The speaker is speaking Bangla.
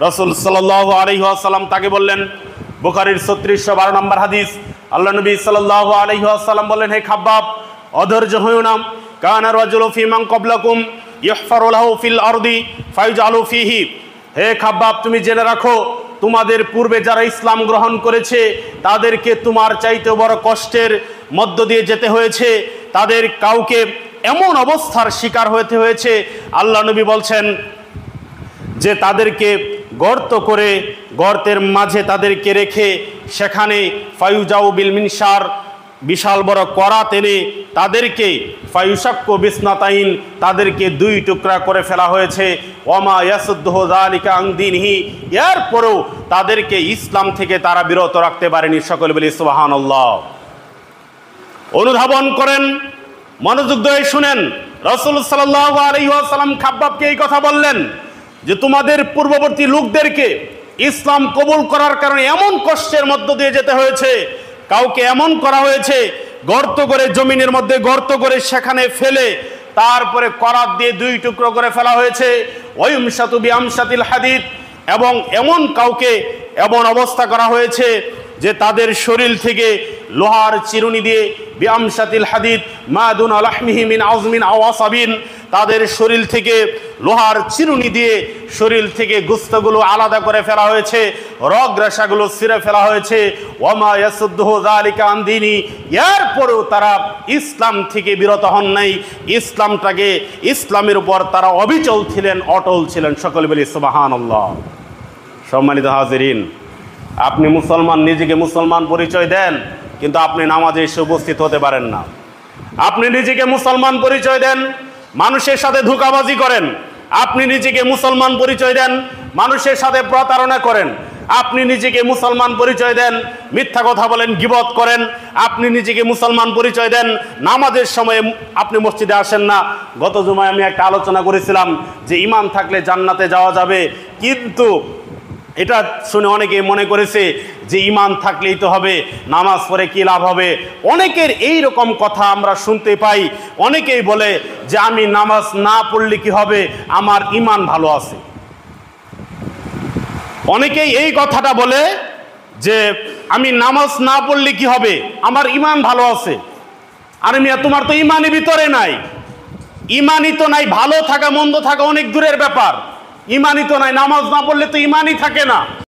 রাসূল সাল্লাল্লাহু আলাইহি ওয়াসাল্লাম তাকে বললেন, বুখারীর 3612 নম্বর হাদিস, আল্লাহ নবী সাল্লাল্লাহু আলাইহি ওয়াসাল্লাম বললেন, হে খাব্বাব, অধৈর্য হইও না। কানা রাজুলু ফী মান ক্বাবলাকুম ইহফারু লাহু ফিল আরদি ফায়ুজআলু ফীহি। হে খাব্বাব, তুমি জেনে রাখো, তোমাদের পূর্বে যারা ইসলাম গ্রহণ করেছে তাদেরকে তোমার চাইতে বড় কষ্টের মধ্য দিয়ে যেতে হয়েছে। তাদের কাউকে এমন অবস্থার শিকার হতে হয়েছে, আল্লাহ নবী বলছেন যে তাদেরকে গর্ত করে গর্তের মাঝে তাদেরকে রেখে সেখানে ফায়ুজাউ বিল মিনশার, বিশাল বড় কড়া টেনে তাদেরকে ফায়ুশাক্কু বিসনাতাইন, তাদেরকে দুই টুকরা করে ফেলা হয়েছে। ওয়ামা ইয়াসুদ্দুহু যালিকা আন দীনিহি, এরপরেও তাদেরকে ইসলাম থেকে তারা বিরত রাখতে পারেনি। সকলে বলি সুবহানাল্লাহ। অনুধাবন করেন, মনোযোগ দিয়ে শুনেন। রাসূল সাল্লাল্লাহু আলাইহি ওয়াসাল্লাম খাব্বাবকে এই কথা বললেন যে তোমাদের পূর্ববর্তী লোকদেরকে ইসলাম কবুল করার কারণে এমন কষ্টের মধ্য দিয়ে যেতে হয়েছে, কাউকে এমন করা হয়েছে গর্ত করে, জমিনের মধ্যে গর্ত করে সেখানে ফেলে তারপরে করাত দিয়ে দুই টুকরো করে ফেলা হয়েছে। ওয়ায়ুমশাতু বিআমশাতিল হাদিদ, এবং এমন কাউকে এমন অবস্থা করা হয়েছে যে তাদের শরীর থেকে লোহার চিরুনি দিয়ে, বিআমশাতিল হাদিদ মা দুনা লাহমিহি মিন আযমিন আও আসাবিন, তাদের শরীর থেকে লোহার চিরুনি দিয়ে শরীর থেকে গোশতগুলো আলাদা করে ফেলা হয়েছে, রগ রেশাগুলো ছিঁড়ে ফেলা হয়েছে। ওয়ামা ইয়াসুদ্দুহু যালিকা আন দীনি, এরপরেও তারা ইসলাম থেকে বিরত হন নাই, ইসলামের উপর তারা অবিচল ছিলেন, অটল ছিলেন। সকলে বলি সুবহানাল্লাহ। সম্মানিত হাজিরিন, আপনি মুসলমান, নিজেকে মুসলমান পরিচয় দেন, কিন্তু আপনি নামাজে এসে উপস্থিত হতে পারেন না। আপনি নিজেকে মুসলমান পরিচয় দেন, মানুষের সাথে ধোঁকাবাজি করেন। আপনি নিজেকে মুসলমান পরিচয় দেন, মানুষের সাথে প্রতারণা করেন। আপনি নিজেকে মুসলমান পরিচয় দেন, মিথ্যা কথা বলেন, গীবত করেন। আপনি নিজেকে মুসলমান পরিচয় দেন, নামাজের সময় আপনি মসজিদে আসেন না। গত জুমায় আমি একটা আলোচনা করেছিলাম যে ঈমান থাকলে জান্নাতে যাওয়া যাবে, কিন্তু এটা শুনে অনেকে মনে করেছে যে ঈমান থাকলেই তো হবে, নামাজ পড়ে কি লাভ হবে। অনেকের এই রকম কথা আমরা শুনতে পাই। অনেকেই বলে যে আমি নামাজ না পড়লে কি হবে, আমার ঈমান ভালো আছে। অনেকেই এই কথাটা বলে যে আমি নামাজ না পড়লে কি হবে, আমার ঈমান ভালো আছে। আরে মিয়া, তোমার তো ঈমানই ভিতরে নাই। ঈমানই তো নাই, ভালো থাকা মন্দ থাকা অনেক দূরের ব্যাপার। ঈমানই তো নাই, নামাজ না পড়লে তো ঈমানই থাকে না।